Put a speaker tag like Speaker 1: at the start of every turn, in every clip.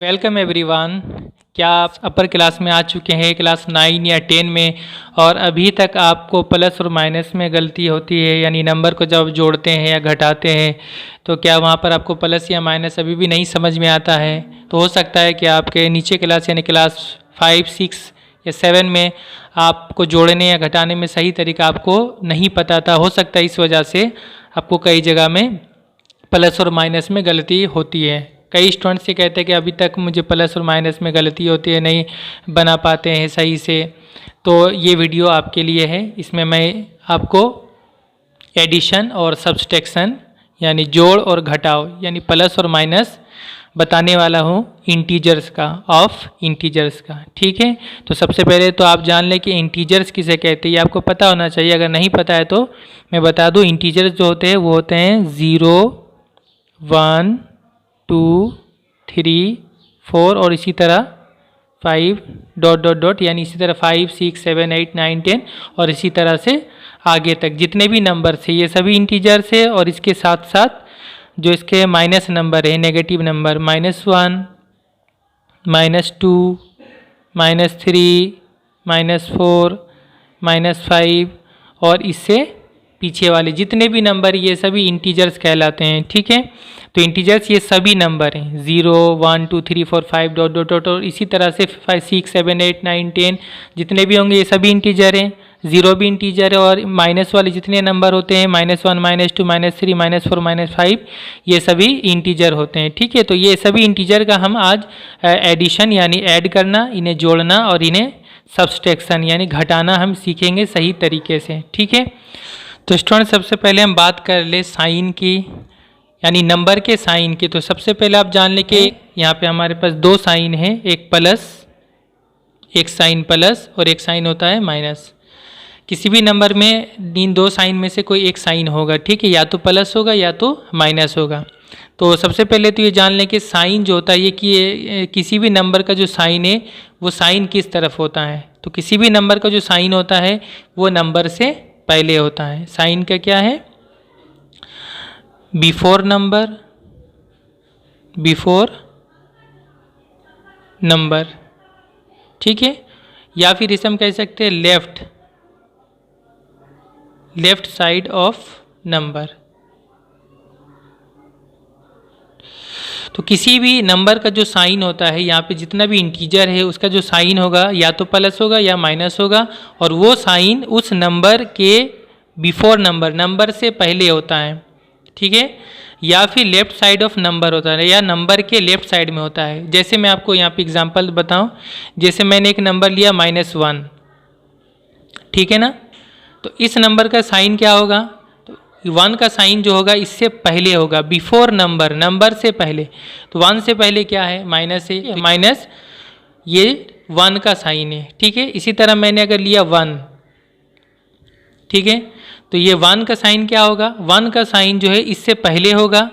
Speaker 1: Welcome everyone. क्या आप upper class में आ चुके हैं, क्लास 9 या 10 में, और अभी तक आपको प्लस और माइनस में गलती होती है, यानी नंबर को जब जोड़ते हैं या घटाते हैं तो क्या वहाँ पर आपको प्लस या माइनस अभी भी नहीं समझ में आता है? तो हो सकता है कि आपके नीचे क्लास यानी क्लास 5, 6 या 7 में आपको जोड़ने या घटाने में सही तरीका आपको नहीं पता था। हो सकता है इस वजह से आपको कई जगह में प्लस और माइनस में गलती होती है। कई स्टूडेंट्स ये कहते हैं कि अभी तक मुझे प्लस और माइनस में गलती होती है, नहीं बना पाते हैं सही से। तो ये वीडियो आपके लिए है। इसमें मैं आपको एडिशन और सब्सट्रैक्शन यानी जोड़ और घटाव यानी प्लस और माइनस बताने वाला हूँ इंटीजर्स का, ऑफ इंटीजर्स का। ठीक है, तो सबसे पहले तो आप जान लें कि इंटीजर्स किसे कहते हैं, ये आपको पता होना चाहिए। अगर नहीं पता है तो मैं बता दूँ। इंटीजर्स जो होते हैं वो होते हैं 0, 1, 2, 3, 4 और इसी तरह 5 डॉट डॉट डॉट, यानी इसी तरह 5, 6, 7, 8, 9, 10 और इसी तरह से आगे तक जितने भी नंबर थे ये सभी इंटीजर्स है। और इसके साथ साथ जो इसके माइनस नंबर है, नेगेटिव नंबर, -1, -2, -3, -4, -5 और इससे पीछे वाले जितने भी नंबर ये सभी इंटीजर्स कहलाते हैं। ठीक है, तो इंटीजर्स ये सभी नंबर हैं 0, 1, 2, 3, 4, 5 डॉट डॉट डॉट और इसी तरह से 5, 6, 7, 8, 9, 10 जितने भी होंगे ये सभी इंटीजर हैं। 0 भी इंटीजर है और माइनस वाले जितने नंबर होते हैं -1, -2, -3, -4, -5 ये सभी इंटीजर होते हैं। ठीक है, तो ये सभी इंटीजर का हम आज एडिशन यानी ऐड करना, इन्हें जोड़ना और इन्हें सब्सट्रैक्शन यानी घटाना हम सीखेंगे सही तरीके से। ठीक है, तो स्टूडेंट सबसे पहले हम बात कर ले साइन की यानी नंबर के साइन की। तो सबसे पहले आप जान लें कि यहाँ पे हमारे पास दो साइन हैं, एक प्लस, एक साइन प्लस और एक साइन होता है माइनस। किसी भी नंबर में इन दो साइन में से कोई एक साइन होगा। ठीक है, या तो प्लस होगा या तो माइनस होगा। तो सबसे पहले तो ये जान लें कि साइन जो होता है ये कि किसी भी नंबर का जो साइन है वो साइन किस तरफ होता है। तो किसी भी नंबर का जो साइन होता है वो नंबर से पहले होता है। साइन का क्या है? Before number, before number. ठीक है, या फिर इसे हम कह सकते हैं left, left side of number. तो किसी भी नंबर का जो साइन होता है, यहाँ पे जितना भी इंटीजर है उसका जो साइन होगा या तो प्लस होगा या माइनस होगा, और वो साइन उस नंबर के बिफोर नंबर, नंबर से पहले होता है। ठीक है, या फिर लेफ्ट साइड ऑफ नंबर होता है या नंबर के लेफ्ट साइड में होता है। जैसे मैं आपको यहाँ पे एग्जांपल बताऊँ, जैसे मैंने एक नंबर लिया -1, ठीक है ना, तो इस नंबर का साइन क्या होगा? तो 1 का साइन जो होगा इससे पहले होगा, बिफोर नंबर, नंबर से पहले। तो 1 से पहले क्या है? माइनस है, माइनस ये 1 का साइन है। ठीक है, इसी तरह मैंने अगर लिया 1, ठीक है, तो ये 1 का साइन क्या होगा? 1 का साइन जो है इससे पहले होगा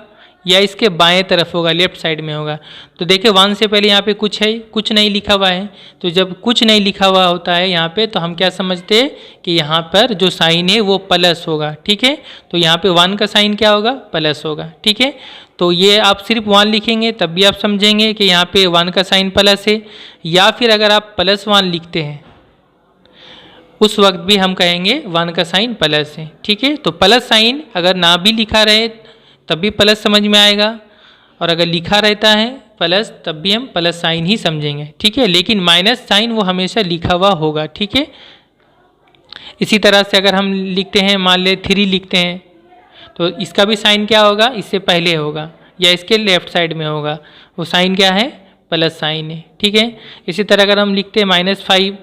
Speaker 1: या इसके बाएं तरफ होगा, लेफ्ट साइड में होगा। तो देखिए 1 से पहले यहाँ पे कुछ है, कुछ नहीं लिखा हुआ है। तो जब कुछ नहीं लिखा हुआ होता है यहाँ पे, तो हम क्या समझते हैं कि यहाँ पर जो साइन है वो प्लस होगा। ठीक है, तो यहाँ पे 1 का साइन क्या होगा? प्लस होगा। ठीक है, तो ये आप सिर्फ 1 लिखेंगे तब भी आप समझेंगे कि यहाँ पे 1 का साइन प्लस है, या फिर अगर आप +1 लिखते हैं उस वक्त भी हम कहेंगे 1 का साइन प्लस है। ठीक है, तो प्लस साइन अगर ना भी लिखा रहे तब भी प्लस समझ में आएगा, और अगर लिखा रहता है प्लस तब भी हम प्लस साइन ही समझेंगे। ठीक है, लेकिन माइनस साइन वो हमेशा लिखा हुआ होगा। ठीक है, इसी तरह से अगर हम लिखते हैं, मान ले 3 लिखते हैं, तो इसका भी साइन क्या होगा? इससे पहले होगा या इसके लेफ्ट साइड में होगा। वो साइन क्या है? प्लस साइन है। ठीक है, इसी तरह अगर हम लिखते हैं -5,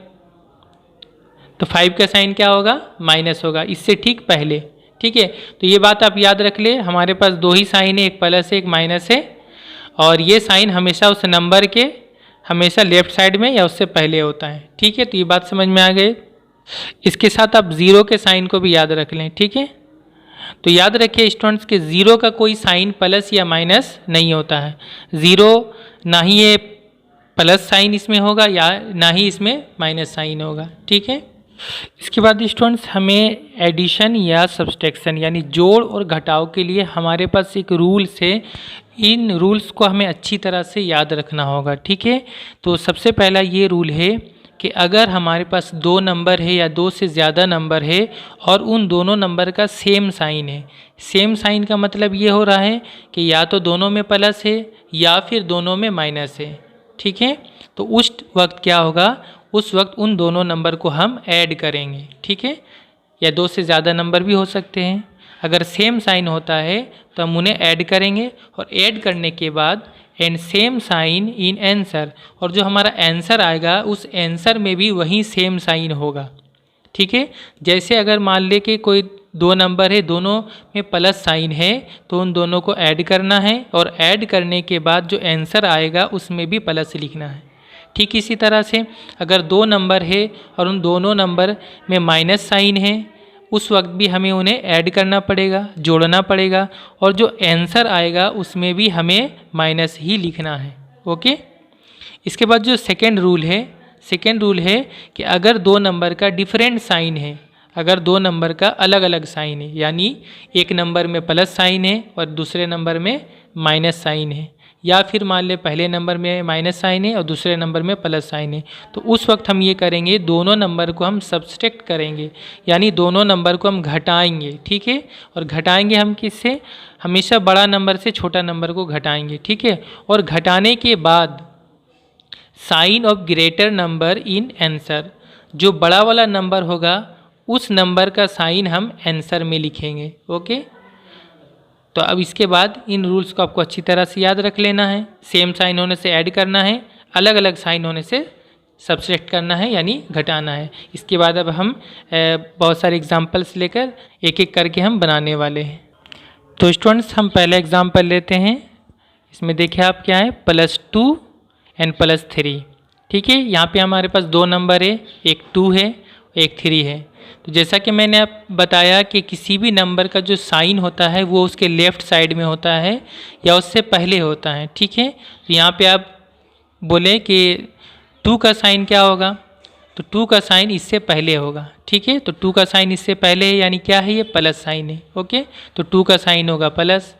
Speaker 1: तो 5 का साइन क्या होगा? माइनस होगा, इससे ठीक पहले। ठीक है, तो ये बात आप याद रख ले, हमारे पास दो ही साइन है, एक प्लस है एक माइनस है, और ये साइन हमेशा उस नंबर के हमेशा लेफ्ट साइड में या उससे पहले होता है। ठीक है, तो ये बात समझ में आ गई। इसके साथ आप 0 के साइन को भी याद रख लें। ठीक है, तो याद रखिए स्टूडेंट्स के 0 का कोई साइन प्लस या माइनस नहीं होता है। 0 ना ही ये प्लस साइन इसमें होगा या ना ही इसमें माइनस साइन होगा। ठीक है, इसके बाद स्टूडेंट्स हमें एडिशन या सब्सट्रैक्शन यानी जोड़ और घटाव के लिए हमारे पास एक रूल्स है। इन रूल्स को हमें अच्छी तरह से याद रखना होगा, ठीक है। तो सबसे पहला ये रूल है कि अगर हमारे पास दो नंबर है या दो से ज़्यादा नंबर है और उन दोनों नंबर का सेम साइन है, सेम साइन का मतलब ये हो रहा है कि या तो दोनों में प्लस है या फिर दोनों में माइनस है, ठीक है। तो उस वक्त क्या होगा, उस वक्त उन दोनों नंबर को हम ऐड करेंगे, ठीक है। या दो से ज़्यादा नंबर भी हो सकते हैं। अगर सेम साइन होता है तो हम उन्हें ऐड करेंगे और ऐड करने के बाद and same sign in answer, और जो हमारा आंसर आएगा उस आंसर में भी वही सेम साइन होगा, ठीक है। जैसे अगर मान ले कि कोई दो नंबर है, दोनों में प्लस साइन है, तो उन दोनों को ऐड करना है और ऐड करने के बाद जो आंसर आएगा उसमें भी प्लस लिखना है। ठीक इसी तरह से अगर दो नंबर है और उन दोनों नंबर में माइनस साइन है, उस वक्त भी हमें उन्हें ऐड करना पड़ेगा, जोड़ना पड़ेगा, और जो आंसर आएगा उसमें भी हमें माइनस ही लिखना है, ओके। इसके बाद जो सेकेंड रूल है कि अगर दो नंबर का डिफरेंट साइन है, अगर दो नंबर का अलग अलग साइन है, यानी एक नंबर में प्लस साइन है और दूसरे नंबर में माइनस साइन है, या फिर मान ले पहले नंबर में माइनस साइन है और दूसरे नंबर में प्लस साइन है, तो उस वक्त हम ये करेंगे, दोनों नंबर को हम सब्सट्रैक्ट करेंगे, यानी दोनों नंबर को हम घटाएंगे, ठीक है। और घटाएंगे हम किससे, हमेशा बड़ा नंबर से छोटा नंबर को घटाएंगे, ठीक है। और घटाने के बाद sign of greater number in answer, जो बड़ा वाला नंबर होगा उस नंबर का साइन हम आंसर में लिखेंगे, ओके। तो अब इसके बाद इन रूल्स को आपको अच्छी तरह से याद रख लेना है। सेम साइन होने से ऐड करना है, अलग अलग साइन होने से सब्सट्रैक्ट करना है यानी घटाना है। इसके बाद अब हम बहुत सारे एग्जांपल्स लेकर एक एक करके हम बनाने वाले हैं। तो स्टूडेंट्स हम पहले एग्जांपल लेते हैं। इसमें देखिए आप क्या है, +2 एंड +3, ठीक है। यहाँ पे हमारे पास दो नंबर है, एक 2 है एक 3 है। तो जैसा कि मैंने आप बताया कि किसी भी नंबर का जो साइन होता है वो उसके लेफ़्ट साइड में होता है या उससे पहले होता है, ठीक है। तो यहाँ पे आप बोले कि 2 का साइन क्या होगा, तो 2 का साइन इससे पहले होगा, ठीक है। तो 2 का साइन इससे पहले है यानी क्या है, ये प्लस साइन है, ओके। तो 2 का साइन होगा प्लस।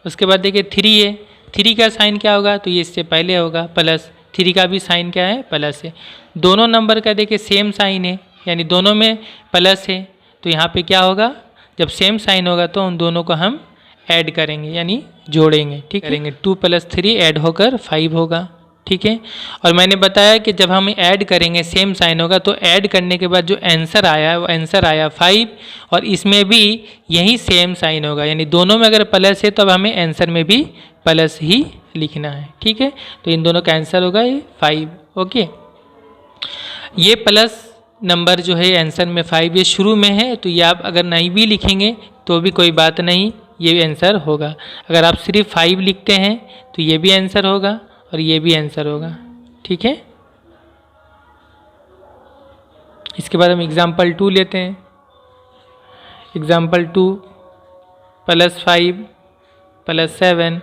Speaker 1: उसके बाद देखिए 3 है, 3 का साइन क्या होगा, तो ये इससे पहले होगा प्लस। 3 का भी साइन क्या है, प्लस है। दोनों नंबर का देखिए सेम साइन है यानी दोनों में प्लस है, तो यहाँ पे क्या होगा, जब सेम साइन होगा तो उन दोनों को हम ऐड करेंगे यानी जोड़ेंगे, ठीक करेंगे। 2 + 3 ऐड होकर 5 होगा, ठीक है। और मैंने बताया कि जब हम ऐड करेंगे सेम साइन होगा, तो ऐड करने के बाद जो आंसर आया वो आंसर आया 5, और इसमें भी यही सेम साइन होगा यानी दोनों में अगर प्लस है तो अब हमें आंसर में भी प्लस ही लिखना है, ठीक है। तो इन दोनों का आंसर होगा ये 5, ओके। ये प्लस नंबर जो है आंसर में 5 ये शुरू में है, तो ये आप अगर नहीं भी लिखेंगे तो भी कोई बात नहीं, ये भी आंसर होगा। अगर आप सिर्फ 5 लिखते हैं तो ये भी आंसर होगा और ये भी आंसर होगा, ठीक है। इसके बाद हम एग्जाम्पल 2 लेते हैं। एग्जाम्पल 2 +5 +7,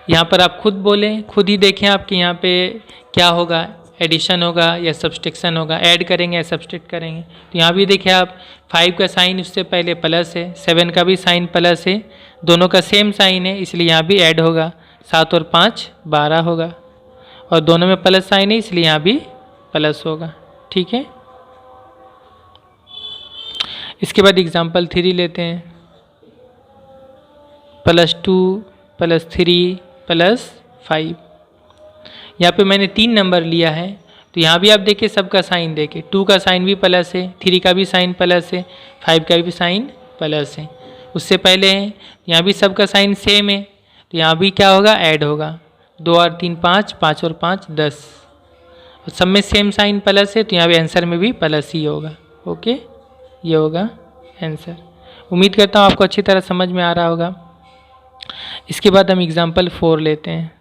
Speaker 1: यहाँ पर आप खुद बोलें, खुद ही देखें आपके यहाँ पे क्या होगा, एडिशन होगा या सब्सट्रैक्शन होगा, ऐड करेंगे या सब्सट्रैक्ट करेंगे। तो यहाँ भी देखिए आप 5 का साइन उससे पहले प्लस है, 7 का भी साइन प्लस है, दोनों का सेम साइन है इसलिए यहाँ भी ऐड होगा। 7 और 5 12 होगा, और दोनों में प्लस साइन है इसलिए यहाँ भी प्लस होगा, ठीक है। इसके बाद एग्जाम्पल 3 लेते हैं। +2 +3 +5, यहाँ पे मैंने 3 नंबर लिया है, तो यहाँ भी आप देखिए सबका साइन देखिए, 2 का साइन भी प्लस है, 3 का भी साइन प्लस है, 5 का भी साइन प्लस है, उससे पहले है। यहाँ भी सबका साइन सेम है, तो यहाँ भी क्या होगा, ऐड होगा। 2 और 3 5, 5 और 5 10, और सब में सेम साइन प्लस है, तो यहाँ भी आंसर में भी प्लस ही होगा, ओके। ये होगा आंसर। उम्मीद करता हूँ आपको अच्छी तरह समझ में आ रहा होगा। इसके बाद हम एग्जाम्पल 4 लेते हैं।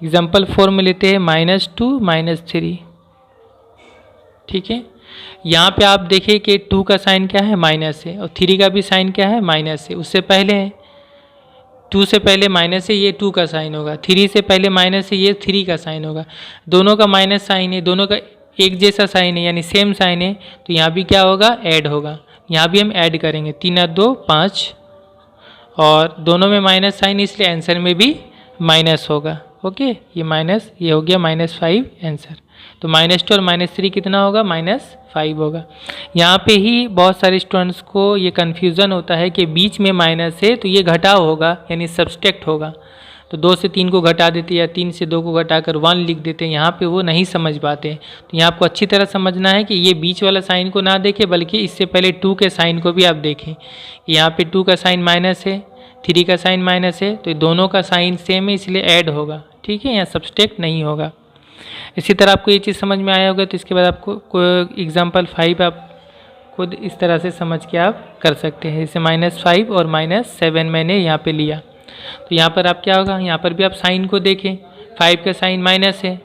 Speaker 1: एग्जाम्पल 4 में लेते हैं -2 -3, ठीक है। यहाँ पे आप देखिए कि 2 का साइन क्या है, माइनस है, और 3 का भी साइन क्या है, माइनस है। उससे पहले है 2 से पहले माइनस है, ये 2 का साइन होगा। 3 से पहले माइनस है, ये 3 का साइन होगा। दोनों का माइनस साइन है, दोनों का एक जैसा साइन है यानी सेम साइन है, तो यहाँ भी क्या होगा, ऐड होगा। यहाँ भी हम ऐड करेंगे, 3 और 2 5, और दोनों में माइनस साइन इसलिए आंसर में भी माइनस होगा। ओके, ये माइनस, ये हो गया -5 आंसर। तो -2 और -3 कितना होगा, -5 होगा। यहाँ पे ही बहुत सारे स्टूडेंट्स को ये कन्फ्यूज़न होता है कि बीच में माइनस है तो ये घटाव होगा यानी सब्सट्रैक्ट होगा, तो 2 से 3 को घटा देते या 3 से 2 को घटाकर 1 लिख देते हैं। यहाँ पे वो नहीं समझ पाते। तो यहाँ आपको अच्छी तरह समझना है कि ये बीच वाला साइन को ना देखें, बल्कि इससे पहले 2 के साइन को भी आप देखें। यहाँ पे 2 का साइन माइनस है, 3 का साइन माइनस है, तो दोनों का साइन सेम है इसलिए ऐड होगा। ठीक है, यहाँ सब्सट्रैक्ट नहीं होगा। इसी तरह आपको ये चीज़ समझ में आया होगा। तो इसके बाद आपको एग्जाम्पल 5 आप खुद इस तरह से समझ के आप कर सकते हैं। जैसे -5 और -7 मैंने यहाँ पे लिया, तो यहाँ पर आप क्या होगा, यहाँ पर भी आप साइन को देखें। 5 का साइन माइनस है,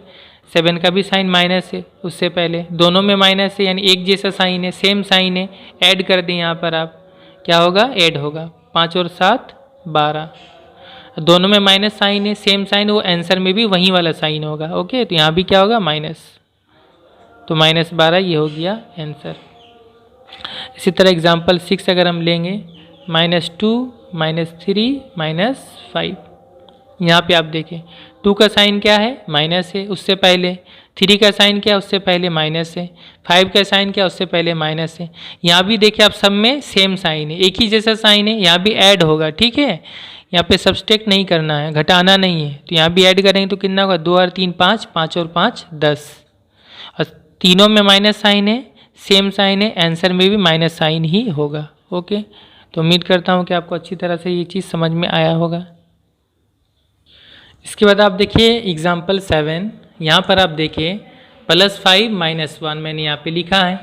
Speaker 1: 7 का भी साइन माइनस है, उससे पहले दोनों में माइनस है यानी एक जैसा साइन है, सेम साइन है। ऐड कर दें, यहाँ पर आप क्या होगा, ऐड होगा। 5 और 7 12, दोनों में माइनस साइन है, सेम साइन, वो आंसर में भी वही वाला साइन होगा। ओके, तो यहाँ भी क्या होगा, माइनस, तो -12 ये हो गया आंसर। इसी तरह एग्जाम्पल 6 अगर हम लेंगे, -2 -3 -5, यहाँ पे आप देखें 2 का साइन क्या है, माइनस है, उससे पहले 3 का साइन क्या है, उससे पहले माइनस है, 5 का साइन क्या है, उससे पहले माइनस है। यहाँ भी देखिए आप सब में सेम साइन है, एक ही जैसा साइन है, यहाँ भी ऐड होगा। ठीक है, यहाँ पे सब्सट्रैक्ट नहीं करना है, घटाना नहीं है। तो यहाँ भी ऐड करेंगे तो कितना होगा, 2 और 3 5, 5 और 5 10, और तीनों में माइनस साइन है, सेम साइन है, आंसर में भी माइनस साइन ही होगा। ओके, तो उम्मीद करता हूँ कि आपको अच्छी तरह से ये चीज़ समझ में आया होगा। इसके बाद आप देखिए एग्जाम्पल 7, यहाँ पर आप देखिए +5 -1 मैंने यहाँ पे लिखा है।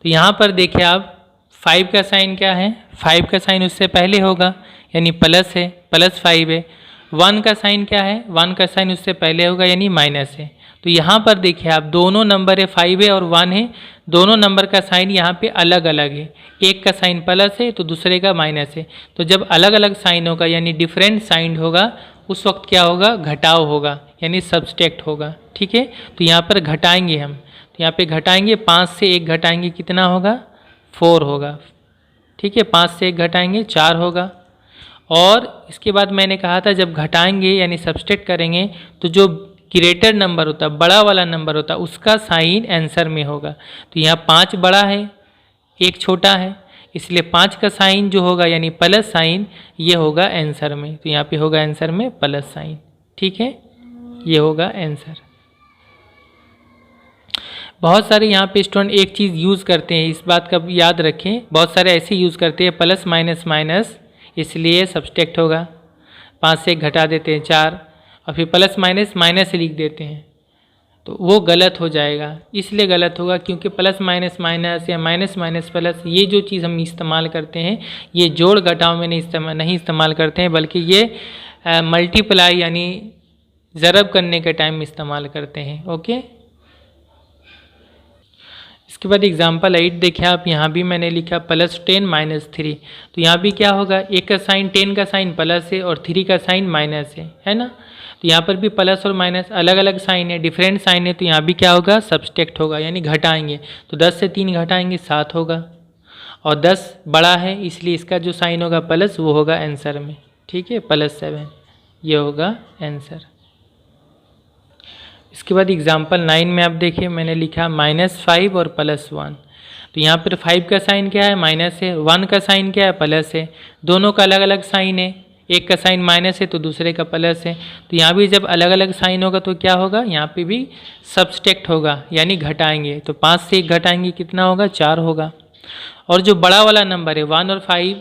Speaker 1: तो यहाँ पर देखिए आप 5 का साइन क्या है, 5 का साइन उससे पहले होगा यानी प्लस है, +5 है। 1 का साइन क्या है, 1 का साइन उससे पहले होगा यानी माइनस है। तो यहाँ पर देखिए आप दोनों नंबर है, 5 है और 1 है, दोनों नंबर का साइन यहाँ पे अलग अलग है। एक का साइन प्लस है तो दूसरे का माइनस है। तो जब अलग अलग साइन होगा यानी डिफरेंट साइन होगा, उस वक्त क्या होगा, घटाव होगा यानी सब्सट्रैक्ट होगा। ठीक है, तो यहाँ पर घटाएंगे हम, तो यहाँ पे घटाएंगे, 5 से 1 घटाएंगे कितना होगा, 4 होगा। ठीक है, 5 से 1 घटाएंगे 4 होगा। और इसके बाद मैंने कहा था जब घटाएंगे यानी सब्सट्रैक्ट करेंगे तो जो ग्रेटर नंबर होता है, बड़ा वाला नंबर होता है, उसका साइन आंसर में होगा। तो यहाँ 5 बड़ा है, 1 छोटा है, इसलिए 5 का साइन जो होगा यानी प्लस साइन, ये होगा आंसर में। तो यहाँ पे होगा आंसर में प्लस साइन। ठीक है, ये होगा आंसर। बहुत सारे यहाँ पे स्टूडेंट एक चीज़ यूज़ करते हैं, इस बात का भी याद रखें, बहुत सारे ऐसे यूज़ करते हैं प्लस माइनस माइनस, इसलिए सब्सट्रैक्ट होगा। 5 से 1 घटा देते हैं 4, और फिर प्लस माइनस माइनस लिख देते हैं, तो वो गलत हो जाएगा। इसलिए गलत होगा क्योंकि प्लस माइनस माइनस या माइनस माइनस प्लस, ये जो चीज़ हम इस्तेमाल करते हैं, ये जोड़ घटाव में नहीं इस्तेमाल करते हैं, बल्कि ये मल्टीप्लाई यानी ज़रब करने के टाइम इस्तेमाल करते हैं। ओके, इसके बाद एग्जाम्पल 8 देखिए आप, यहाँ भी मैंने लिखा +10 -3। तो यहाँ भी क्या होगा, 1 का साइन 10 का साइन प्लस है और 3 का साइन माइनस है ना। तो यहाँ पर भी प्लस और माइनस अलग अलग साइन है, डिफरेंट साइन है, तो यहाँ भी क्या होगा, सब्सट्रैक्ट होगा यानी घटाएंगे। तो 10 से 3 घटाएंगे 7 होगा, और 10 बड़ा है इसलिए इसका जो साइन होगा प्लस, वो होगा आंसर में। ठीक है, +7 ये होगा आंसर। इसके बाद एग्जाम्पल 9 में आप देखिए मैंने लिखा -5 और +1। तो यहाँ पर 5 का साइन क्या है, माइनस है, 1 का साइन क्या है, प्लस है, दोनों का अलग अलग साइन है, एक का साइन माइनस है तो दूसरे का प्लस है। तो यहाँ भी जब अलग अलग साइन होगा तो क्या होगा, यहाँ पे भी सब्सट्रैक्ट होगा यानी घटाएंगे। तो 5 से 1 घटाएंगे कितना होगा, 4 होगा। और जो बड़ा वाला नंबर है 1 और 5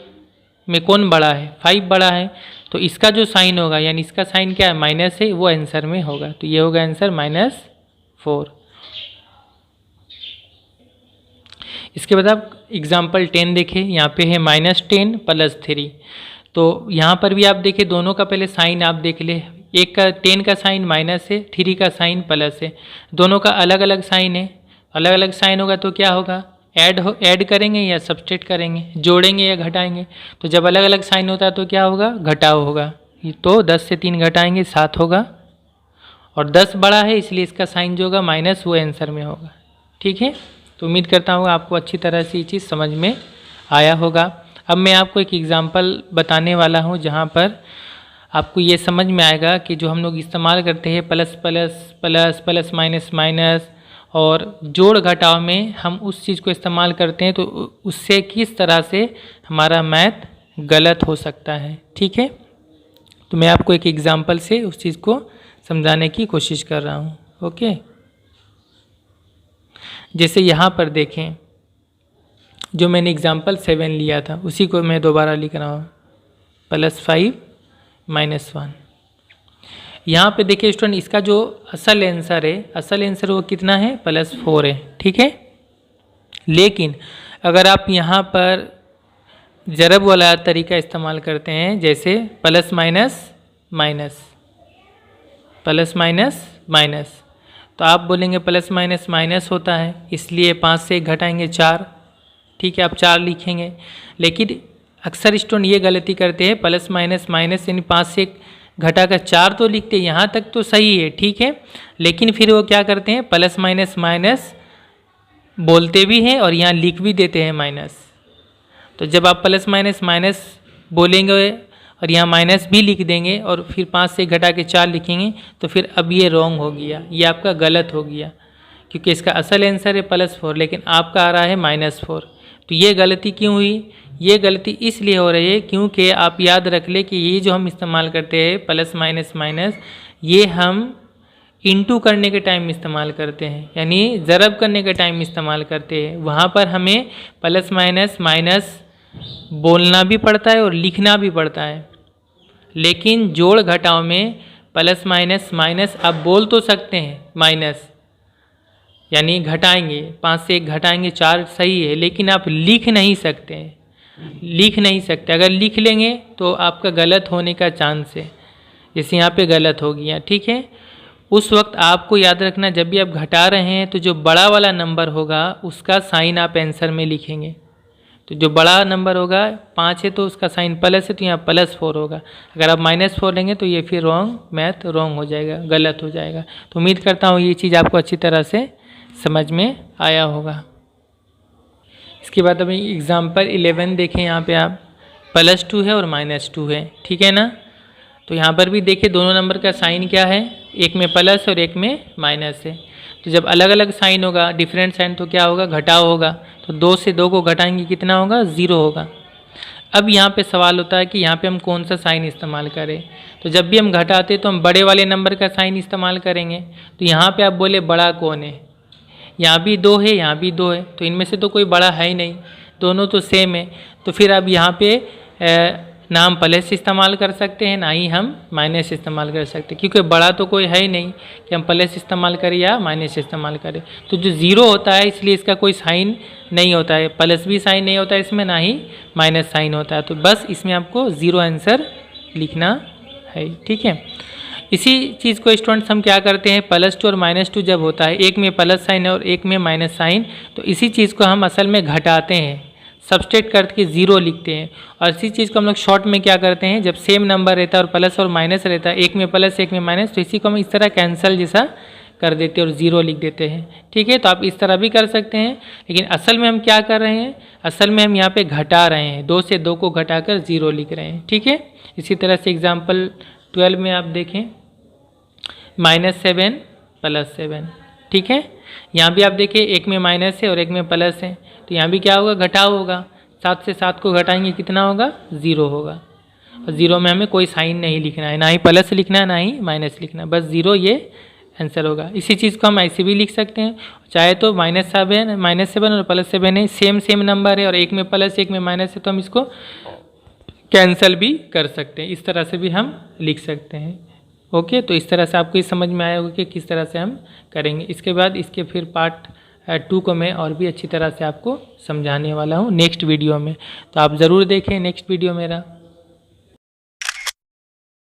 Speaker 1: में कौन बड़ा है, 5 बड़ा है, तो इसका जो साइन होगा यानी इसका साइन क्या है, माइनस है, वो आंसर में होगा। तो ये होगा आंसर -4। इसके बाद आप एग्जाम्पल 10 देखें, यहाँ पे है -10 +3। तो यहाँ पर भी आप देखिए दोनों का पहले साइन आप देख ले, एक का 10 का साइन माइनस है, 3 का साइन प्लस है, दोनों का अलग अलग साइन है। अलग अलग साइन होगा तो क्या होगा, ऐड करेंगे या सब्सट्रैक्ट करेंगे, जोड़ेंगे या घटाएंगे। तो जब अलग अलग साइन होता है तो क्या होगा, घटाव होगा। तो 10 से 3 घटाएंगे 7 होगा, और 10 बड़ा है इसलिए इसका साइन जो होगा माइनस, वो आंसर में होगा। ठीक है। तो उम्मीद करता हूँ आपको अच्छी तरह से ये चीज़ समझ में आया होगा। अब मैं आपको एक एग्ज़ाम्पल बताने वाला हूँ जहाँ पर आपको ये समझ में आएगा कि जो हम लोग इस्तेमाल करते हैं plus plus plus plus minus minus और जोड़ घटाव में हम उस चीज़ को इस्तेमाल करते हैं तो उससे किस तरह से हमारा मैथ गलत हो सकता है। ठीक है, तो मैं आपको एक एग्ज़ाम्पल से उस चीज़ को समझाने की कोशिश कर रहा हूँ। ओके, जैसे यहाँ पर देखें, जो मैंने एग्ज़ाम्पल 7 लिया था उसी को मैं दोबारा लिख रहा हूँ, +5 - 1। यहाँ पे देखिए स्टूडेंट, इसका जो असल आंसर है, असल आंसर वो कितना है, +4 है। ठीक है, लेकिन अगर आप यहाँ पर ज़रब वाला तरीका इस्तेमाल करते हैं, जैसे plus minus minus plus minus minus, तो आप बोलेंगे प्लस माइनस माइनस होता है इसलिए 5 से 1 घटाएंगे 4। ठीक है, आप 4 लिखेंगे। लेकिन अक्सर स्टूडेंट ये गलती करते हैं, प्लस माइनस माइनस यानी 5 से 1 घटाकर 4 तो लिखते हैं, यहाँ तक तो सही है। ठीक है, लेकिन फिर वो क्या करते हैं, प्लस माइनस माइनस बोलते भी हैं और यहाँ लिख भी देते हैं माइनस। तो जब आप प्लस माइनस माइनस बोलेंगे और यहाँ माइनस भी लिख देंगे और फिर 5 से घटा के 4 लिखेंगे तो फिर अब ये रॉन्ग हो गया, ये आपका गलत हो गया, क्योंकि इसका असल आंसर है +4 लेकिन आपका आ रहा है -4। तो ये गलती क्यों हुई? ये गलती इसलिए हो रही है क्योंकि आप याद रख ले कि ये जो हम इस्तेमाल करते हैं प्लस माइनस माइनस, ये हम इंटू करने के टाइम इस्तेमाल करते हैं, यानी ज़रब करने के टाइम इस्तेमाल करते हैं। वहाँ पर हमें प्लस माइनस माइनस बोलना भी पड़ता है और लिखना भी पड़ता है। लेकिन जोड़ घटाव में प्लस माइनस माइनस आप बोल तो सकते हैं माइनस, यानी घटाएंगे, 5 से 1 घटाएंगे 4 सही है, लेकिन आप लिख नहीं सकते, लिख नहीं सकते। अगर लिख लेंगे तो आपका गलत होने का चांस है, जैसे यहाँ पे गलत हो गया। ठीक है, उस वक्त आपको याद रखना, जब भी आप घटा रहे हैं तो जो बड़ा वाला नंबर होगा उसका साइन आप आंसर में लिखेंगे। तो जो बड़ा नंबर होगा 5 है तो उसका साइन प्लस है तो यहाँ +4 होगा। अगर आप -4 लेंगे तो ये फिर रॉन्ग, मैथ रॉन्ग हो जाएगा, गलत हो जाएगा। तो उम्मीद करता हूँ ये चीज़ आपको अच्छी तरह से समझ में आया होगा। इसके बाद अभी एग्ज़ाम्पल 11 देखें, यहाँ पे आप +2 है और -2 है। ठीक है ना, तो यहाँ पर भी देखिए दोनों नंबर का साइन क्या है, एक में प्लस और एक में माइनस है। तो जब अलग अलग साइन होगा, डिफरेंट साइन, तो क्या होगा, घटाव होगा। तो 2 से 2 को घटाएंगे कितना होगा, 0 होगा। अब यहाँ पे सवाल होता है कि यहाँ पे हम कौन सा साइन इस्तेमाल करें। तो जब भी हम घटाते तो हम बड़े वाले नंबर का साइन इस्तेमाल करेंगे। तो यहाँ पे आप बोले बड़ा कौन है, यहाँ भी 2 है, यहाँ भी 2 है, तो इनमें से तो कोई बड़ा है ही नहीं, दोनों तो सेम है। तो फिर अब यहाँ पे ना हम प्लस इस्तेमाल कर सकते हैं, ना ही हम माइनस इस्तेमाल कर सकते हैं, क्योंकि बड़ा तो कोई है ही नहीं कि हम प्लस इस्तेमाल करें या माइनस इस्तेमाल करें। तो जो 0 होता है इसलिए इसका कोई साइन नहीं होता है, प्लस भी साइन नहीं होता है इसमें, ना ही माइनस साइन होता है। तो बस इसमें आपको 0 आंसर लिखना है। ठीक है, इसी चीज़ को स्टूडेंट्स हम क्या करते हैं, +2 और -2 जब होता है, एक में प्लस साइन और एक में माइनस साइन, तो इसी चीज़ को हम असल में घटाते हैं, सब्सट्रैक्ट करके 0 लिखते हैं। और इसी चीज़ को हम लोग शॉर्ट में क्या करते हैं, जब सेम नंबर रहता है और प्लस और माइनस रहता है, एक में प्लस एक में माइनस, तो इसी को हम इस तरह कैंसिल जैसा कर देते हैं और 0 लिख देते हैं। ठीक है, तो आप इस तरह भी कर सकते हैं, लेकिन असल में हम क्या कर रहे हैं, असल में हम यहाँ पे घटा रहे हैं, 2 से 2 को घटाकर 0 लिख रहे हैं। ठीक है, इसी तरह से एग्जाम्पल 12 में आप देखें, -7 + 7। ठीक है, यहाँ भी आप देखिए एक में माइनस है और एक में प्लस है, तो यहाँ भी क्या होगा, घटाव होगा। 7 से 7 को घटाएंगे कितना होगा, 0 होगा। और 0 में हमें कोई साइन नहीं लिखना है, ना ही प्लस लिखना है ना ही माइनस लिखना है, बस 0 ये आंसर होगा। इसी चीज़ को हम ऐसे भी लिख सकते हैं, चाहे तो -7 और +7 है, सेम नंबर है और एक में प्लस एक में माइनस है, तो हम इसको कैंसिल भी कर सकते हैं, इस तरह से भी हम लिख सकते हैं। ओके, तो इस तरह से आपको ये समझ में आया होगा कि किस तरह से हम करेंगे। इसके बाद इसके फिर पार्ट 2 को मैं और भी अच्छी तरह से आपको समझाने वाला हूँ नेक्स्ट वीडियो में, तो आप ज़रूर देखें नेक्स्ट वीडियो मेरा।